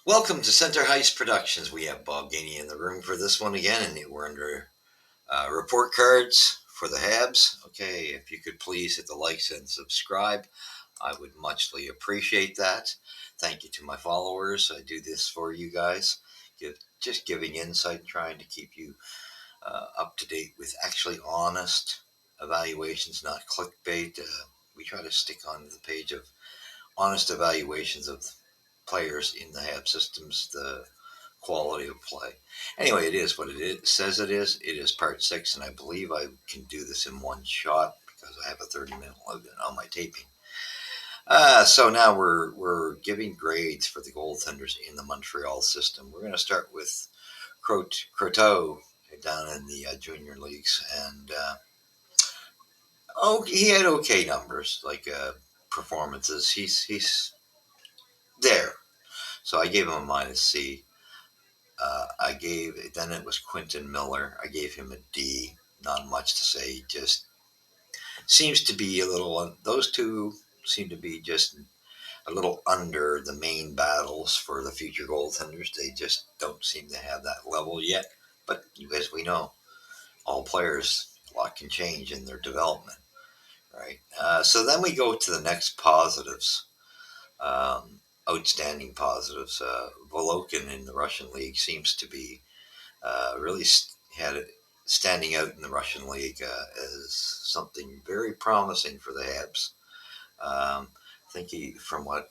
Welcome to Center Heist Productions. We have Bob Gainey in the room for this one again, and we're under report cards for the Habs. Okay, if you could please hit the likes and subscribe, I would muchly appreciate that. Thank you to my followers. I do this for you guys, just giving insight, trying to keep you up to date with actually honest evaluations, not clickbait. We try to stick on the page of honest evaluations of players in the Habs systems, the quality of play. Anyway, it is what it says it is. It is part six, and I believe I can do this in one shot because I have a 30-minute limit on my taping. So now we're giving grades for the goaltenders in the Montreal system. We're going to start with Croteau down in the junior leagues, and he had okay numbers, like performances. He's there. So I gave him a minus C. Then it was Quentin Miller. I gave him a D. Not much to say. Just seems to be a little, those two seem to be just a little under the main battles for the future goaltenders. They just don't seem to have that level yet. But as we know, all players, a lot can change in their development, right? So then we go to the next positives. Outstanding positives. Volokin in the Russian league seems to be really had it standing out in the Russian league as something very promising for the Habs. I think from what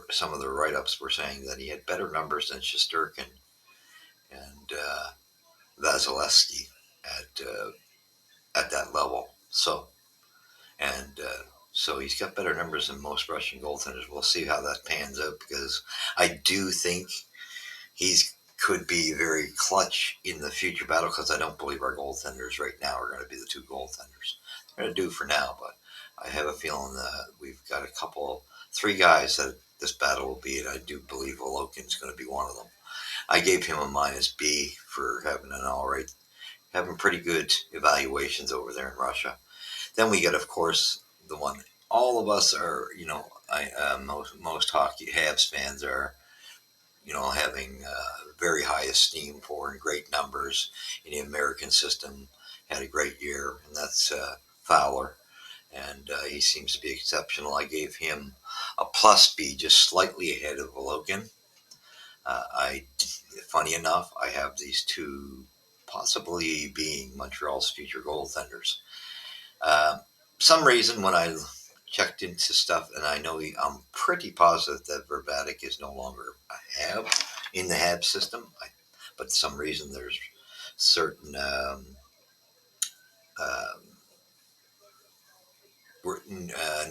some of the write-ups were saying that he had better numbers than Shesterkin and Vasilevsky at that level. And so he's got better numbers than most Russian goaltenders. We'll see how that pans out because I do think he's could be very clutch in the future battle because I don't believe our goaltenders right now are going to be the two goaltenders. They're going to do for now, but I have a feeling that we've got three guys that this battle will be, and I do believe Volokin's going to be one of them. I gave him a minus B for having having pretty good evaluations over there in Russia. Then we get, of course, the one all of us are, most hockey Habs fans are having very high esteem for and great numbers in the American system. Had a great year, and that's Fowler, and he seems to be exceptional. I gave him a plus B, just slightly ahead of Volokin. Funny enough, I have these two possibly being Montreal's future goaltenders. Uh, some reason when I checked into stuff, and I'm pretty positive that Verbatic is no longer a Hab in the Hab system. But for some reason, there's certain um,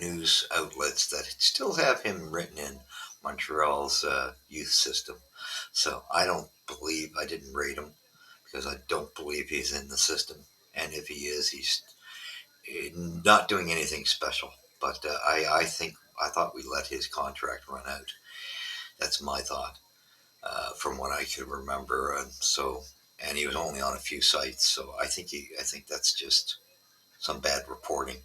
news outlets that still have him written in Montreal's youth system. So I didn't rate him because I don't believe he's in the system. And if he is, he's not doing anything special. But I thought we let his contract run out. That's my thought, from what I could remember. And he was only on a few sites, so I think that's just some bad reporting.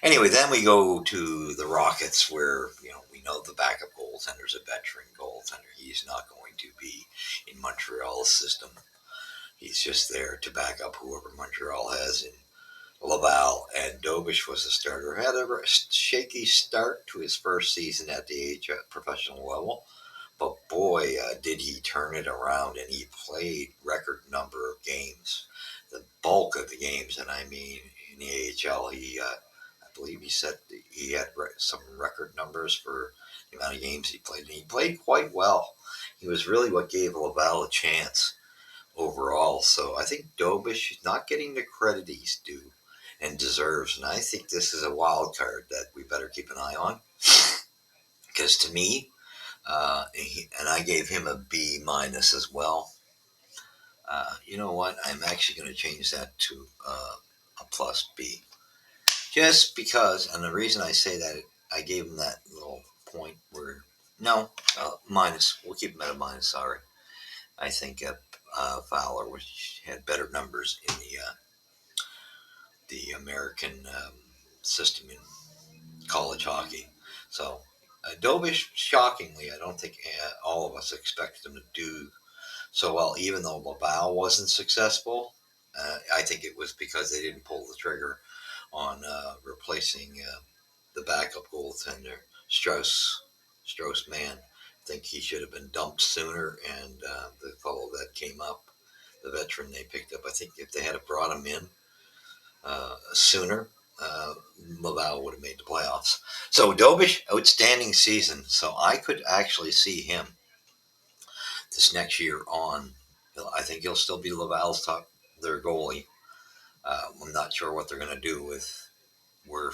Anyway, then we go to the Rockets, where we know the backup goaltender's a veteran goaltender. He's not going to be in Montreal's system. He's just there to back up whoever Montreal has in Laval, and Dobish was the starter. Had a shaky start to his first season at the professional level, but boy, did he turn it around, and he played record number of games, the bulk of the games, and I mean in the AHL, I believe he said he had some record numbers for the amount of games he played, and he played quite well. He was really what gave Laval a chance overall. So I think Dobish is not getting the credit he's due and deserves. And I think this is a wild card that we better keep an eye on. Because to me, and I gave him a B minus as well. You know what? I'm actually going to change that to a plus B. Just because, and the reason I say that, I gave him that little point where, no, minus. We'll keep him at a minus, sorry. I think Fowler, which had better numbers in the American system in college hockey. So Dobish, shockingly, I don't think all of us expected him to do so well, even though Laval wasn't successful. I think it was because they didn't pull the trigger on replacing the backup goaltender, Strauss Mann. I think he should have been dumped sooner, and the fellow that came up, the veteran they picked up, I think if they had brought him in sooner, uh, Laval would have made the playoffs. So Dobish, outstanding season. So I could actually see him this next year on. I think he'll still be Laval's top, their goalie. I'm not sure what they're going to do with where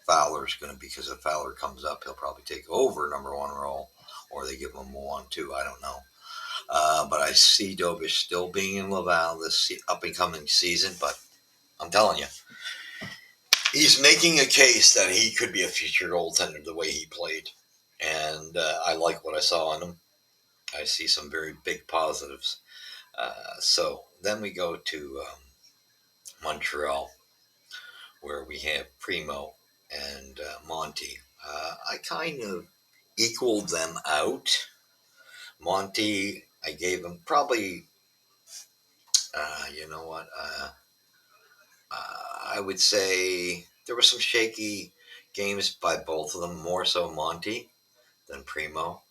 Fowler's going to be, because if Fowler comes up, he'll probably take over number one role, or they give him a 1-2. I don't know. But I see Dobish still being in Laval this up and coming season. But I'm telling you, he's making a case that he could be a future goaltender the way he played. And I like what I saw in him. I see some very big positives. So then we go to Montreal, where we have Primo and Monty. I kind of equaled them out. Monty, I gave him probably, you know what, I would say there were some shaky games by both of them, more so Monty than Primo,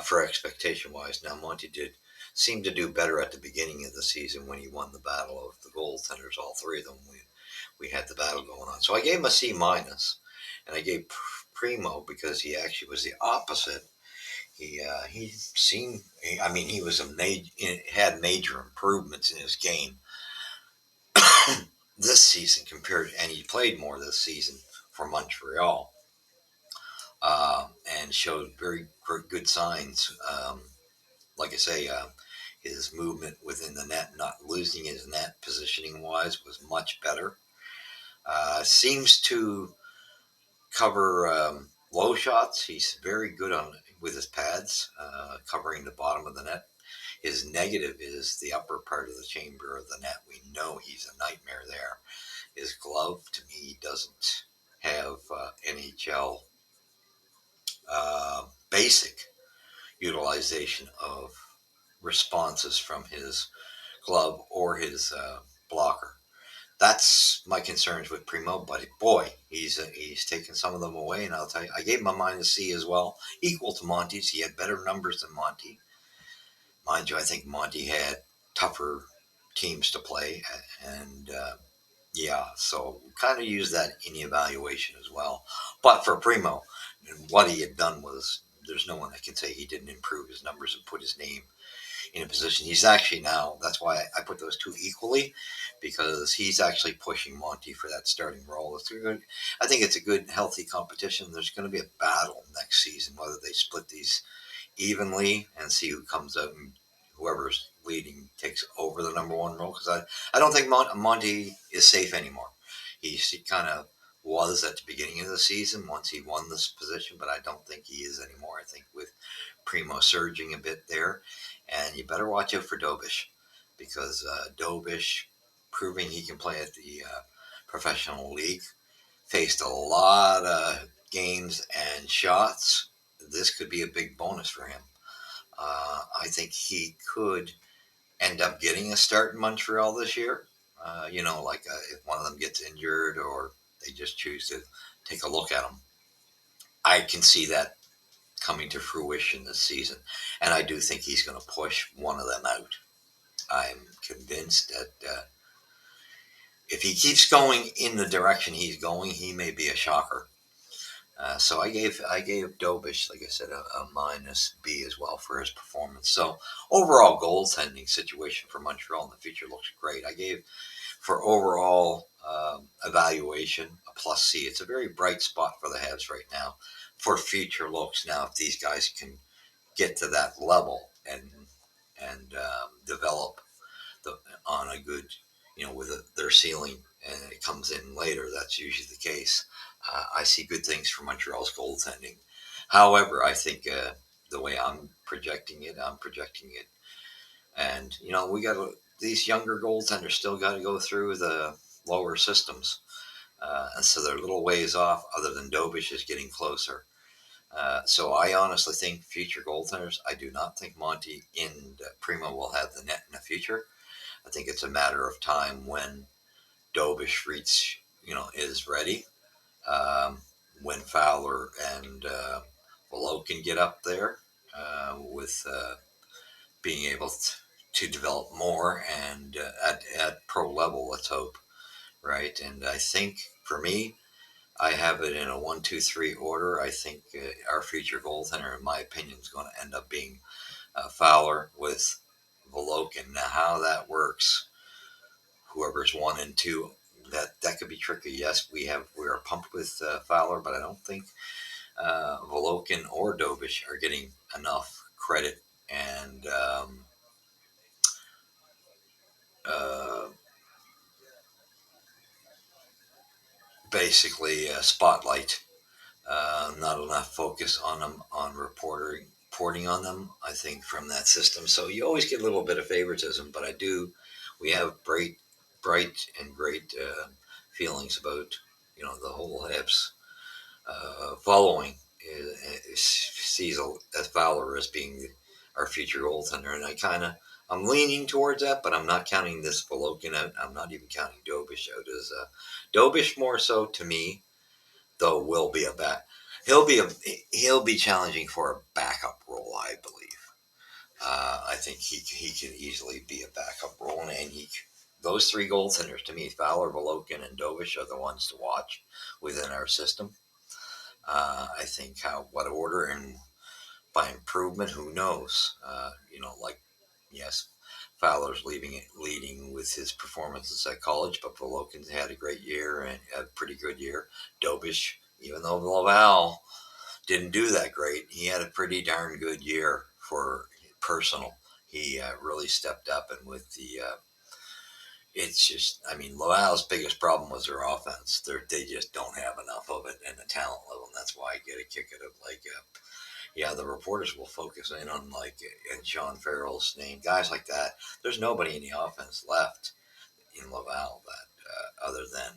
for expectation wise. Now, Monty did seem to do better at the beginning of the season when he won the battle of the goaltenders, all three of them. We had the battle going on. So I gave him a C minus, and I gave Primo because he actually was the opposite. He seemed, I mean, he was had major improvements in his game this season compared, and he played more this season for Montreal, and showed very good signs. Like I say, his movement within the net, not losing his net positioning wise, was much better. Seems to cover low shots. He's very good on with his pads, covering the bottom of the net. His negative is the upper part of the chamber of the net. We know he's a nightmare there. His glove, to me, doesn't have NHL basic utilization of responses from his glove or his blocker. That's my concerns with Primo, but boy, he's taken some of them away, and I'll tell you, I gave him a minus C as well, equal to Monty's. He had better numbers than Monty, mind you. I think Monty had tougher teams to play, and yeah, so kind of use that in the evaluation as well. But for Primo, what he had done was, there's no one that can say he didn't improve his numbers and put his name in a position. He's actually now, that's why I put those two equally, because he's actually pushing Monty for that starting role. I think it's a good, healthy competition. There's going to be a battle next season, whether they split these evenly and see who comes out, and whoever's leading takes over the number one role. Because I don't think Monty is safe anymore. He kind of was at the beginning of the season once he won this position, but I don't think he is anymore. I think with Primo surging a bit there, and you better watch out for Dobish, because Dobish, proving he can play at the professional league, faced a lot of games and shots. This could be a big bonus for him. I think he could end up getting a start in Montreal this year. Like if one of them gets injured or they just choose to take a look at him. I can see that coming to fruition this season. And I do think he's going to push one of them out. I'm convinced that if he keeps going in the direction he's going, he may be a shocker. So I gave Dobish, like I said, a minus B as well for his performance. So overall goaltending situation for Montreal in the future looks great. I gave for overall evaluation a plus C. It's a very bright spot for the Habs right now for future looks. Now, if these guys can get to that level and develop on a good, with their ceiling, and it comes in later. That's usually the case. I see good things for Montreal's goaltending. However, I think the way I'm projecting it, and we got these younger goaltenders still got to go through the lower systems, and so they're a little ways off. Other than Dobish is getting closer. So I honestly think future goaltenders. I do not think Monty and Primo will have the net in the future. I think it's a matter of time when Dobish is ready. Um, when Fowler and Below can get up there with being able to develop more and at pro level, let's hope, right? And I think for me, I have it in a 1, 2, 3 order. I think our future goaltender, in my opinion, is going to end up being Fowler with Volokin. Now, how that works, whoever's 1 and 2, that could be tricky. Yes, we are pumped with Fowler, but I don't think Volokin or Dobish are getting enough credit and uh, basically spotlight. Not enough focus on them on reporting on them. I think from that system, so you always get a little bit of favoritism. But I do, we have bright and great feelings about the whole Habs following sees Fowler as being our future goaltender, and I'm leaning towards that, but I'm not counting this Volokin out. I'm not even counting Dobish out as Dobish more so to me, though will be a back. He'll be challenging for a backup role, I believe. I think he can easily be a backup role, and those three goaltenders to me, Fowler, Volokin, and Dovish are the ones to watch within our system. I think what order and by improvement, who knows? Like yes, Fowler's leading with his performances at college, but Volokin's had a great year and a pretty good year. Dobish, even though Laval didn't do that great, he had a pretty darn good year for personal. He really stepped up, and with the it's just, I mean, Laval's biggest problem was their offense. They just don't have enough of it and the talent level, and that's why I get a kick out of yeah, the reporters will focus in on and Sean Farrell's name, guys like that. There's nobody in the offense left in Laval that other than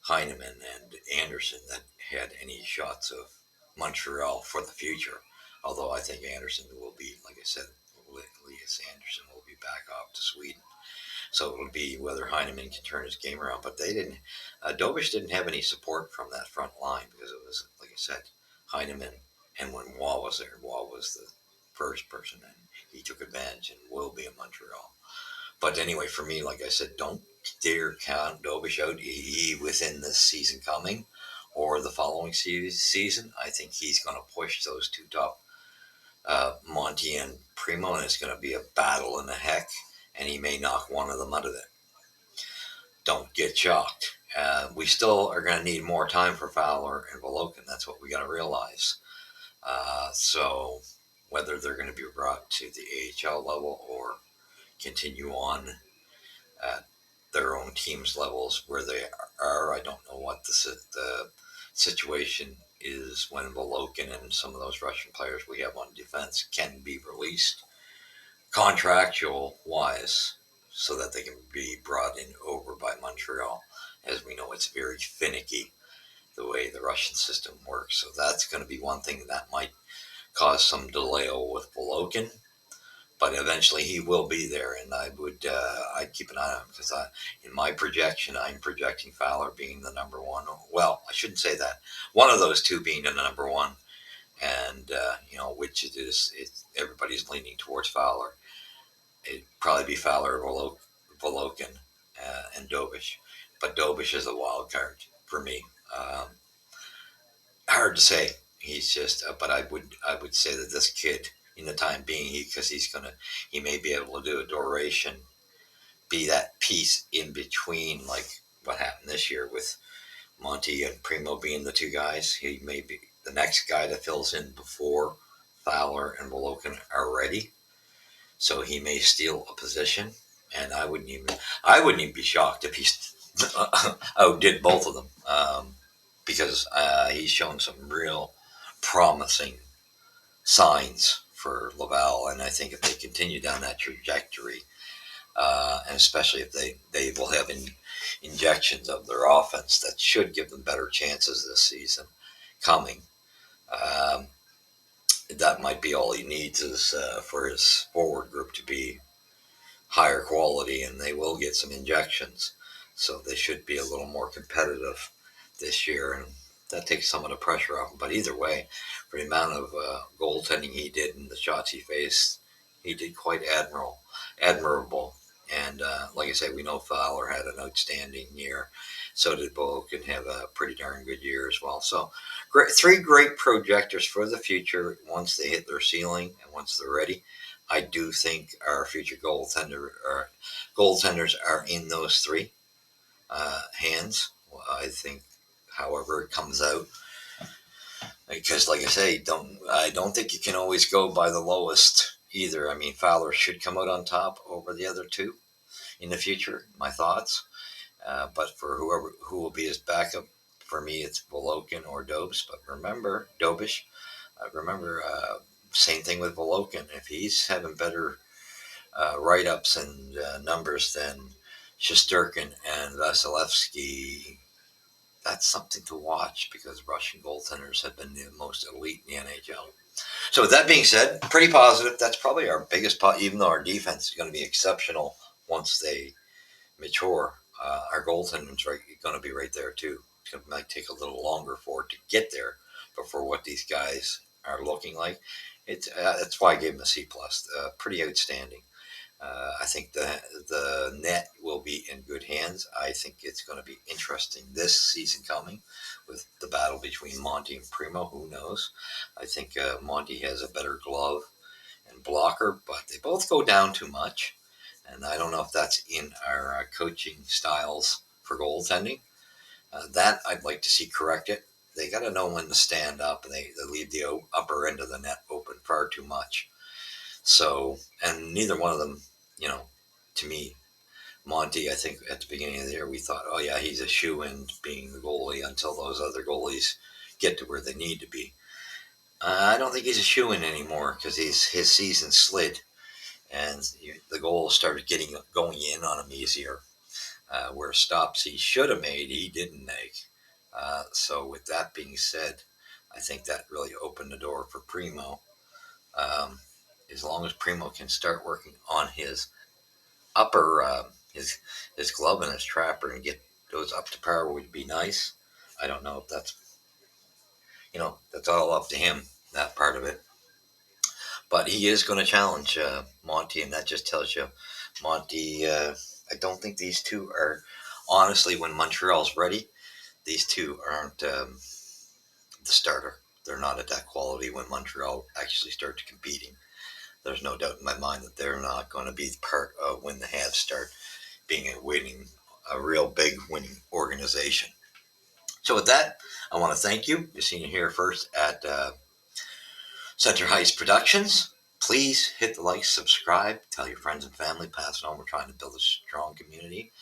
Heineman and Anderson that had any shots of Montreal for the future. Although I think Anderson will be, like I said, Elias Anderson will be back off to Sweden. So it'll be whether Heineman can turn his game around. But they didn't. Dobish didn't have any support from that front line because it was, like I said, Heineman. And when Wall was there, Wall was the first person, and he took advantage and will be in Montreal. But anyway, for me, like I said, don't dare count Dobish out within this season coming or the following season. I think he's going to push those two top, Monty and Primo, and it's going to be a battle in the heck, and he may knock one of them out of it. Don't get shocked. We still are going to need more time for Fowler and Volokin. That's what we got to realize. So whether they're going to be brought to the AHL level or continue on at their own team's levels where they are. I don't know what the situation is when Volokin and some of those Russian players we have on defense can be released contractual wise so that they can be brought in over by Montreal. As we know, it's very finicky the way the Russian system works. So that's going to be one thing that might cause some delay with Volokin, but eventually he will be there, and I'd keep an eye on him because in my projection, I'm projecting Fowler being the number one. Well, I shouldn't say that. One of those two being the number one, and which it is. Everybody's leaning towards Fowler. It'd probably be Fowler, Volokin, and Dobish, but Dobish is a wild card for me. Hard to say. He's just, but I would say that this kid, in the time being, he may be able to do a duration, be that piece in between, like what happened this year with Monty and Primo being the two guys. He may be the next guy that fills in before Fowler and Volokin are ready. So he may steal a position, and I wouldn't even be shocked if he outdid both of them, because he's shown some real promising signs for Laval, and I think if they continue down that trajectory, and especially if they will have injections of their offense that should give them better chances this season coming. Um, that might be all he needs is for his forward group to be higher quality, and they will get some injections. So they should be a little more competitive this year, and that takes some of the pressure off. But either way, for the amount of goaltending he did and the shots he faced, he did quite admirable. And like I say, we know Fowler had an outstanding year. So did Boken have a pretty darn good year as well. So three great projectors for the future once they hit their ceiling and once they're ready. I do think our future goaltenders are in those three hands. I think, however it comes out, because like I say, I don't think you can always go by the lowest either. I mean, Fowler should come out on top over the other two in the future. My thoughts, but for who will be his backup, for me, it's Volokin or Dobes. But remember, Dobish. Remember, same thing with Volokin. If he's having better write-ups and numbers than Shesterkin and Vasilevsky, that's something to watch because Russian goaltenders have been the most elite in the NHL. So with that being said, pretty positive. That's probably our biggest even though our defense is going to be exceptional once they mature. Our goaltenders are going to be right there too. It might take a little longer for it to get there, but for what these guys are looking like, that's why I gave them a C plus. Pretty outstanding. I think the net will be in good hands. I think it's going to be interesting this season coming with the battle between Monty and Primo. Who knows? I think Monty has a better glove and blocker, but they both go down too much. And I don't know if that's in our coaching styles for goaltending. That I'd like to see corrected. They got to know when to stand up, and they leave the upper end of the net open far too much. So, and neither one of them, you know, to me, Monty, I think at the beginning of the year, we thought, oh, yeah, he's a shoe in being the goalie until those other goalies get to where they need to be. I don't think he's a shoe in anymore because his season slid and the goals started going in on him easier. Where stops he should have made, he didn't make. So, with that being said, I think that really opened the door for Primo. Um, as long as Primo can start working on his upper his glove and his trapper and get those up to par would be nice. I don't know if that's all up to him, that part of it. But he is going to challenge Monty, and that just tells you Monty. I don't think these two are honestly when Montreal's ready. These two aren't the starter. They're not at that quality when Montreal actually starts competing. There's no doubt in my mind that they're not going to be part of when the Habs start being a real big winning organization. So with that, I want to thank you. You've seen it here first at Center Heights Productions. Please hit the like, subscribe, tell your friends and family, pass it on. We're trying to build a strong community.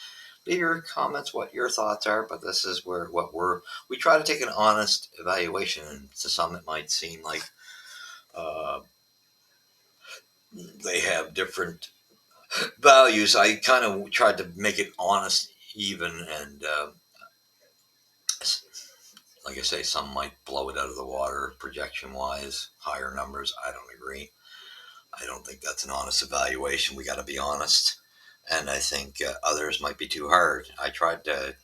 Leave your comments, what your thoughts are, but this is we try to take an honest evaluation, and to some it might seem like uh, they have different values. I kind of tried to make it honest, even, and like I say, some might blow it out of the water projection wise, higher numbers. I don't agree. I don't think that's an honest evaluation. We got to be honest. And I think others might be too hard. I tried to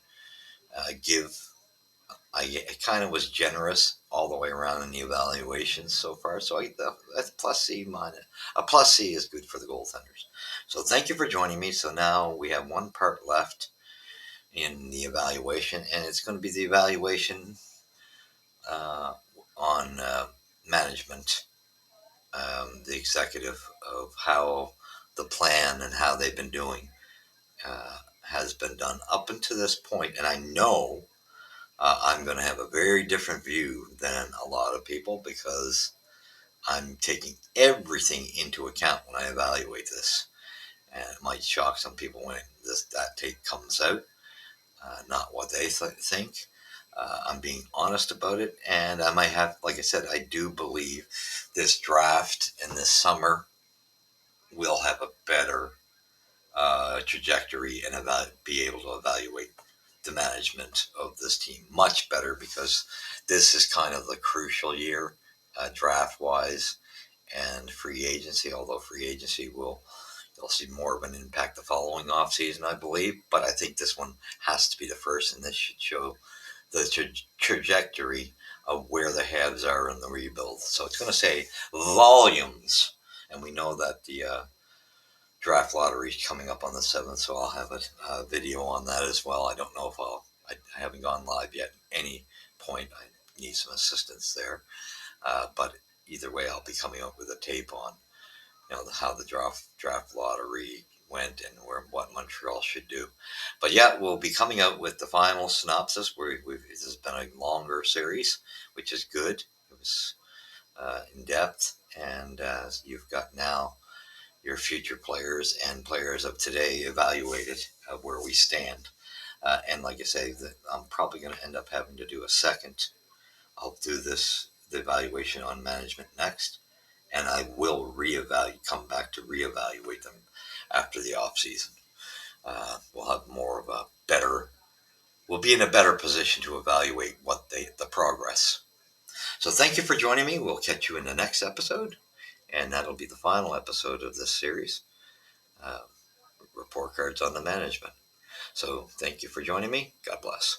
I kind of was generous all the way around in the evaluations so far. So that's plus C minus. A plus C is good for the goaltenders. So thank you for joining me. So now we have one part left in the evaluation, and it's going to be the evaluation uh, on management, the executive of how the plan and how they've been doing has been done up until this point. And I know I'm going to have a very different view than a lot of people because I'm taking everything into account when I evaluate this. And it might shock some people when that tape comes out, not what they think. I'm being honest about it, and I might have, like I said, I do believe this draft in this summer will have a better trajectory and be able to evaluate the management of this team much better because this is kind of the crucial year draft-wise and free agency, although free agency you'll see more of an impact the following offseason, I believe. But I think this one has to be the first, and this should show the trajectory of where the Habs are in the rebuild. So it's going to say volumes, and we know that the draft lottery is coming up on the 7th, so I'll have a video on that as well. I don't know if I haven't gone live yet at any point. I need some assistance there. But either way, I'll be coming up with a tape on how the draft lottery went and what Montreal should do. But yeah, we'll be coming out with the final synopsis. This has been a longer series, which is good. It was in depth, and you've got now your future players and players of today evaluated where we stand. And like I say, I'm probably going to end up having to do a second. I'll do the evaluation on management next, and I will come back to reevaluate them after the off season. We'll have more of a better. We'll be in a better position to evaluate the progress. So thank you for joining me. We'll catch you in the next episode, and that'll be the final episode of this series. Uh, Report cards on the management. So thank you for joining me. God bless.